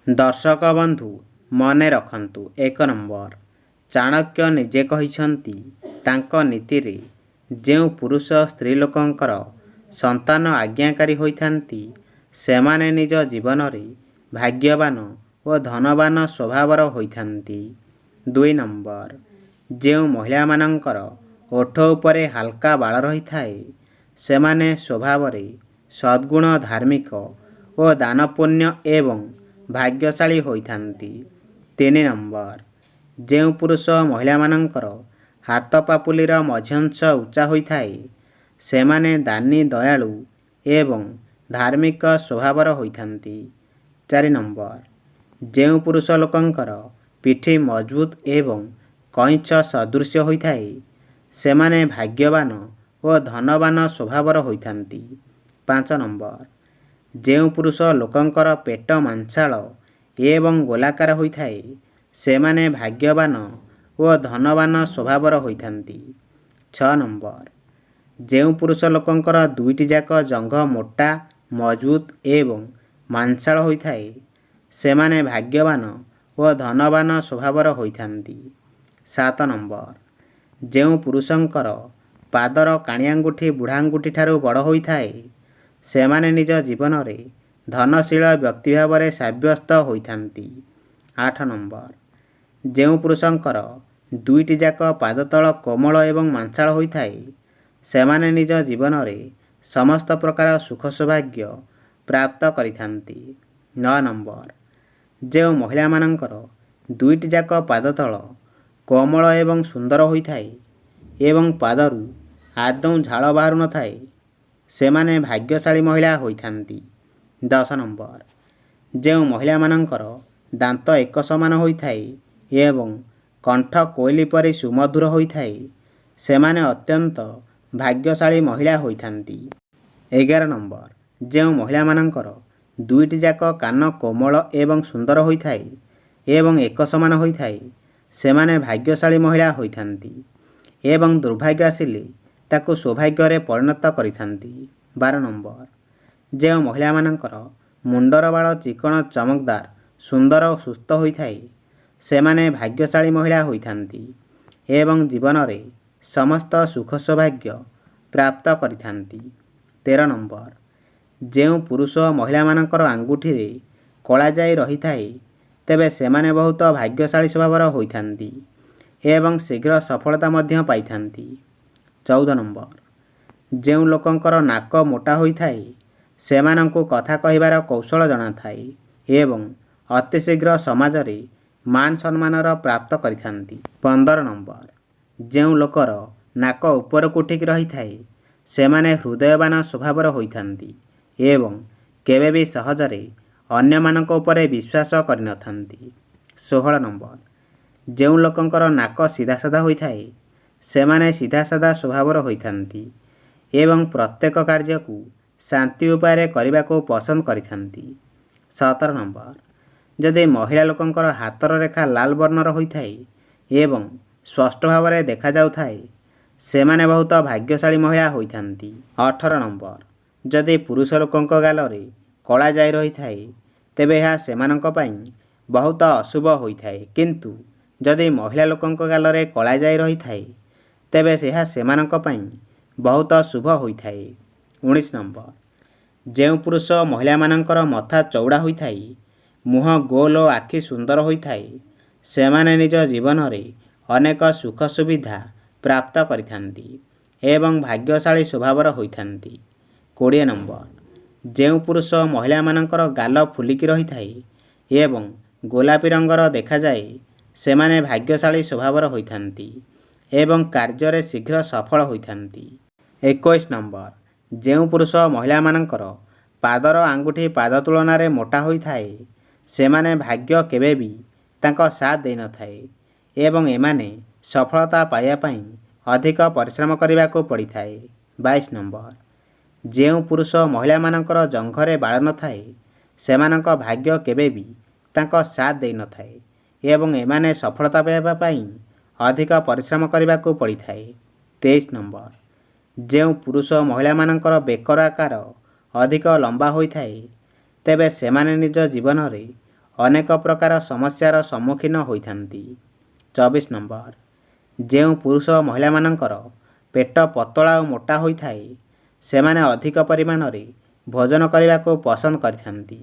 दर्शक बंधु मने रखंतु। 1 नंबर चाणक्य निजे कहिछंती तांको नीति रे जेउ पुरुष स्त्री लोकंकर संतान आज्ञाकारी होइथांती सेमाने निज जीवन रे भाग्यवान और धनवान स्वभावर होइथांती। 2 नंबर जेउ महिला मानंकर ओठ उपरे हल्का बाल रही थाए सेमाने स्वभाव रे सद्गुण धार्मिक और दान पुण्य एवं भाग्यशाली होइथांती। 3 नंबर जेउ पुरुष महिला मानंकर हाथ पापुलीर मझंश उच्चा होइथाए सेमाने दानी दयालु एवं धार्मिक स्वभावर होइथांती। 4 नंबर जेउ पुरुष लोकंकर पिठी मजबूत एवं कईंच सदृश होइथाए सेमाने भाग्यवान और धनवान स्वभावर होइथांती। 5 नंबर जेउ पुरुष लोकंकर पेट मांसाल एवं गोलाकार होइथाए सेमाने भाग्यवान और धनवान स्वभावर होइथांती। 6 नंबर जेउ पुरुष लोकंकर दुईटी जाक जंघ मोटा मजबूत एवं मांसाल होइथाए सेमाने भाग्यवान और धनवान स्वभावर होइथांती। 7 नंबर जेउ पुरुषंकर पादर काणिआंगुठी बुढ़ांगुठी ठारू बड़ होइथाए सेमाने निज जीवन रे धनशील व्यक्ति भावरे साब्यस्त होइथांती। 8 नंबर जेउ पुरुषंकर दुईटी जाक पाद तल कोमल एवं मांसाल होइथाए सेमाने निज जीवन रे समस्त प्रकार सुख सौभाग्य प्राप्त करिथांती। 9 नंबर जेउ महिला मानंकर दुईटी जाक पाद तल कोमल एवं सुंदर होइथाए एवं पादरू आदौ झाल बाहरु न थाए सेमाने भाग्यशाली महिला होइथांती। 10 नंबर जेउ महिला मानंकर दांत एक समान होइथाए एवं कंठ कोइली परि सुमधुर होइथाए सेमाने अत्यंत भाग्यशाली महिला होइथांती। 11 नंबर जेउ महिला मानंकर दुईटी जाक कान कोमल एवं सुंदर होइथाए एवं एक समान होइथाए सेमाने भाग्यशाली महिला होइथांती एवं दुर्भाग्य आसिले ताकु सौभाग्य परिणत करिथांती। 12 नंबर जेउ महिला मानंकर मुंडर बाल चिकण चमकदार सुंदर और सुस्थ होइथाए सेमाने भाग्यशाली महिला होइथांती एवं जीवन रे समस्त सुख सौभाग्य प्राप्त करिथांती। 13 नंबर जेउ पुरुष महिला मानंकर आंगुठी रे कला जाई रही थाए तेबे सेमाने बहुत भाग्यशाली स्वभावर होइथांती एवं शीघ्र सफलता मध्य पाइथांती। 14 नंबर जेउ लोकंकर नाक मोटा होइथाए सेमानंकु कथा कहिबार कौशल जଣା थाए एवं अति शीघ्र समाज रे मान सम्मानर प्राप्त करिथांती। 15 नंबर जेउ लोकर नाक उपरकु ठीक रही थाए सेमाने हृदयवान स्वभावर होइथांती एवं केबे भी सहजरे अन्य मानक उपरे विश्वास करिनथांती। 16 नंबर जेउ लोकंकर नाक सीधा साधा होइथाए सेमाने सीधा साधा स्वभावर होइथांती एवं प्रत्येक कार्य को शांति उपाय करने को पसंद करिथांती। 17 नंबर जदि महिला लोकंकर हाथर रेखा लाल वर्णर होइथाए एवं स्पष्ट भाव में देखा जाउथाए सेमाने बहुत भाग्यशाली महिला होइथांती। 18 नंबर जदि पुरुष लोकंक गाल रे कला जाई रही थाए तेबे यह सेमानंक पई बहुत अशुभ होइथाए किंतु जदि महिला लोकंक गाल रे कला जाई रही थाए तेबे यह सेमानंक पई बहुत शुभ होइथाए। 19 नंबर जेउ पुरुष महिला मानंकर मथा चौड़ा होइथाए मुह गोल और आखि सुंदर होइथाए सेमाने निज जीवन रे अनेक सुख सुविधा प्राप्त करिथांती एवं भाग्यशाली स्वभावर होइथांती। 20 नंबर जेउ पुरुष महिला मानंकर गाल फुलिकी रही थाए एवं गोलापी रंगर देखा जाए सेमाने भाग्यशाली स्वभावर होइथांती एवं कार्य रे शीघ्र सफल होइथांती। 21 नंबर जेउ पुरुष महिला मानंकर पादर आंगुठी पाद तुलन रे मोटा होइथाए सेमाने भाग्य केबे भी तांको साथ दे न थाए एवं एमाने सफलता पाइबा पई अधिक परिश्रम करने को पड़ी थाए। 22 नंबर जेउ पुरुष महिला मानंकर जंघरे बाल न थाए सेमानंक भाग्य केबे भी तांको साथ दे न थाए एवं एमाने सफलता पाइबा पई अधिक परिश्रम करने को पड़ी थाए। 23 नंबर जेउ पुरुष महिला मानंकर बेकर आकार अधिक लंबा होइथाए तेबे सेमाने निज जीवन रे ଅନେକ ପ୍ରକାର ସମସ୍ୟାର ସମ୍ମୁଖୀନ ହୋଇଥାନ୍ତି। 24 ନମ୍ବର, ଯେଉଁ ପୁରୁଷ ଓ ମହିଳାମାନଙ୍କର ପେଟ ପତଳା ଓ ମୋଟା ହୋଇଥାଏ ସେମାନେ ଅଧିକ ପରିମାଣରେ ଭୋଜନ କରିବାକୁ ପସନ୍ଦ କରିଥାନ୍ତି।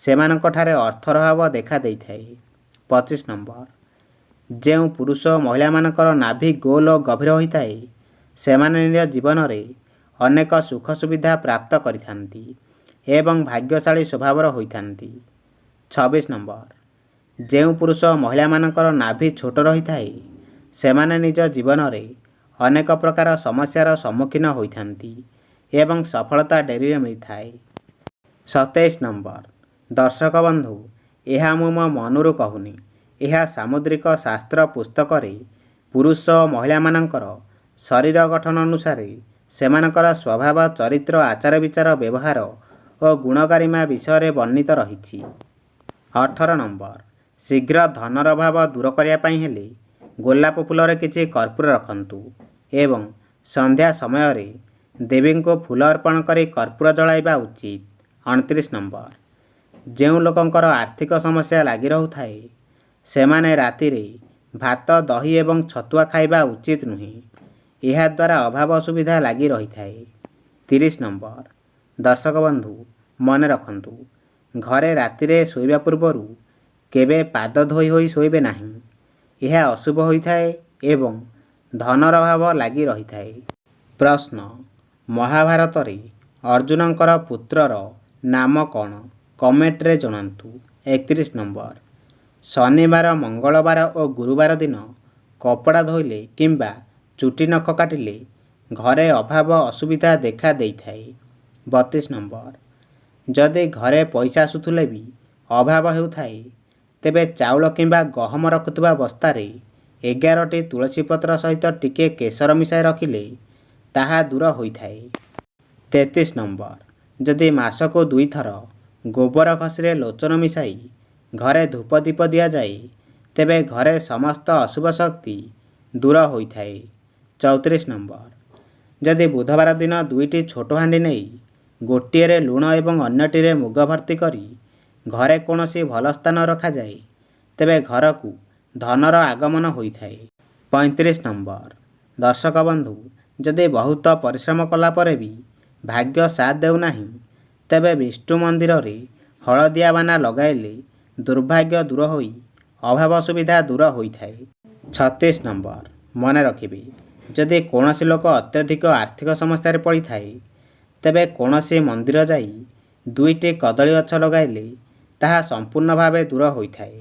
ସେମାନଙ୍କଠାରେ ଅର୍ଥର ଅଭାବ ଦେଖା ଦେଇଥାଏ। 25 ନମ୍ବର, ଯେଉଁ ପୁରୁଷ ଓ ମହିଳାମାନଙ୍କର ନାଭି ଗୋଲ ଓ ଗଭୀର ହୋଇଥାଏ ସେମାନେ ନିଜ ଜୀବନରେ ଅନେକ ସୁଖ ସୁବିଧା ପ୍ରାପ୍ତ କରିଥାନ୍ତି ଏବଂ ଭାଗ୍ୟଶାଳୀ ସ୍ୱଭାବର ହୋଇଥାନ୍ତି। 26 ନମ୍ବର, ଯେଉଁ ପୁରୁଷ ଓ ମହିଳାମାନଙ୍କର ନାଭି ଛୋଟ ରହିଥାଏ ସେମାନେ ନିଜ ଜୀବନରେ ଅନେକ ପ୍ରକାର ସମସ୍ୟାର ସମ୍ମୁଖୀନ ହୋଇଥାନ୍ତି ଏବଂ ସଫଳତା ଡେରିରେ ମିଳିଥାଏ। 27 ନମ୍ବର, ଦର୍ଶକ ବନ୍ଧୁ, ଏହା ମୁଁ ମୋ ମନରୁ କହୁନି, ଏହା ସାମୁଦ୍ରିକ ଶାସ୍ତ୍ର ପୁସ୍ତକରେ ପୁରୁଷ ଓ ମହିଳାମାନଙ୍କର ଶରୀର ଗଠନ ଅନୁସାରେ ସେମାନଙ୍କର ସ୍ୱଭାବ, ଚରିତ୍ର, ଆଚାର ବିଚାର, ବ୍ୟବହାର ଓ ଗୁଣଗାରିମା ବିଷୟରେ ବର୍ଣ୍ଣିତ ରହିଛି। 18 ନମ୍ବର, ଶୀଘ୍ର ଧନର ଅଭାବ ଦୂର କରିବା ପାଇଁ ହେଲେ ଗୋଲାପ ଫୁଲରେ କିଛି କର୍ପୂର ରଖନ୍ତୁ ଏବଂ ସନ୍ଧ୍ୟା ସମୟରେ ଦେବୀଙ୍କୁ ଫୁଲ ଅର୍ପଣ କରି କର୍ପୂର ଜଳାଇବା ଉଚିତ। 29 ନମ୍ବର, ଯେଉଁ ଲୋକଙ୍କର ଆର୍ଥିକ ସମସ୍ୟା ଲାଗି ରହୁଥାଏ ସେମାନେ ରାତିରେ ଭାତ, ଦହି ଏବଂ ଛତୁଆ ଖାଇବା ଉଚିତ ନୁହେଁ। ଏହାଦ୍ୱାରା ଅଭାବ ଅସୁବିଧା ଲାଗି ରହିଥାଏ। 30 ନମ୍ବର, ଦର୍ଶକ ବନ୍ଧୁ ମନେ ରଖନ୍ତୁ, ଘରେ ରାତିରେ ଶୋଇବା ପୂର୍ବରୁ କେବେ ପାଦ ଧୋଇ ହୋଇ ଶୋଇବେ ନାହିଁ। ଏହା ଅଶୁଭ ହୋଇଥାଏ ଏବଂ ଧନର ଅଭାବ ଲାଗି ରହିଥାଏ। ପ୍ରଶ୍ନ, ମହାଭାରତରେ ଅର୍ଜୁନଙ୍କର ପୁତ୍ରର ନାମ କ'ଣ? କମେଣ୍ଟରେ ଜଣାନ୍ତୁ। 31 ନମ୍ବର, ଶନିବାର, ମଙ୍ଗଳବାର ଓ ଗୁରୁବାର ଦିନ କପଡ଼ା ଧୋଇଲେ କିମ୍ବା ଚୁଟି ନଖ କାଟିଲେ ଘରେ ଅଭାବ ଅସୁବିଧା ଦେଖା ଦେଇଥାଏ। 32 ନମ୍ବର, ଯଦି ଘରେ ପଇସା ଆସୁଥିଲେ ବି ଅଭାବ ହେଉଥାଏ ତେବେ ଚାଉଳ କିମ୍ବା ଗହମ ରଖୁଥିବା ବସ୍ତାରେ 11ଟି ତୁଳସୀ ପତ୍ର ସହିତ ଟିକେ କେଶର ମିଶାଇ ରଖିଲେ ତାହା ଦୂର ହୋଇଥାଏ। 33 ନମ୍ବର, ଯଦି ମାସକୁ 2 ଥର ଗୋବର ଘଷିରେ ଲୋଚନ ମିଶାଇ ଘରେ ଧୂପ ଦୀପ ଦିଆଯାଏ ତେବେ ଘରେ ସମସ୍ତ ଅଶୁଭ ଶକ୍ତି ଦୂର ହୋଇଥାଏ। 34 ନମ୍ବର, ଯଦି ବୁଧବାର ଦିନ 2ଟି ଛୋଟ ହାଣ୍ଡି ନେଇ ଗୋଟିଏରେ ଲୁଣ ଏବଂ ଅନ୍ୟଟିରେ ମୁଗ ଭର୍ତ୍ତି କରି ଘରେ କୌଣସି ଭଲ ସ୍ଥାନ ରଖାଯାଏ ତେବେ ଘରକୁ ଧନର ଆଗମନ ହୋଇଥାଏ। 35 ନମ୍ବର, ଦର୍ଶକ ବନ୍ଧୁ, ଯଦି ବହୁତ ପରିଶ୍ରମ କଲା ପରେ ବି ଭାଗ୍ୟ ସାଥ ଦେଉନାହିଁ ତେବେ ବିଷ୍ଣୁ ମନ୍ଦିରରେ ହଳଦିଆ ବାନା ଲଗାଇଲେ ଦୁର୍ଭାଗ୍ୟ ଦୂର ହୋଇ ଅଭାବ ସୁବିଧା ଦୂର ହୋଇଥାଏ। 36 ନମ୍ବର, ମନେ ରଖିବେ, ଯଦି କୌଣସି ଲୋକ ଅତ୍ୟଧିକ ଆର୍ଥିକ ସମସ୍ୟାରେ ପଡ଼ିଥାଏ ତେବେ କୌଣସି ମନ୍ଦିର ଯାଇ 2ଟି କଦଳୀ ଗଛ ଲଗାଇଲେ ତାହା ସମ୍ପୂର୍ଣ୍ଣ ଭାବେ ଦୂର ହୋଇଥାଏ।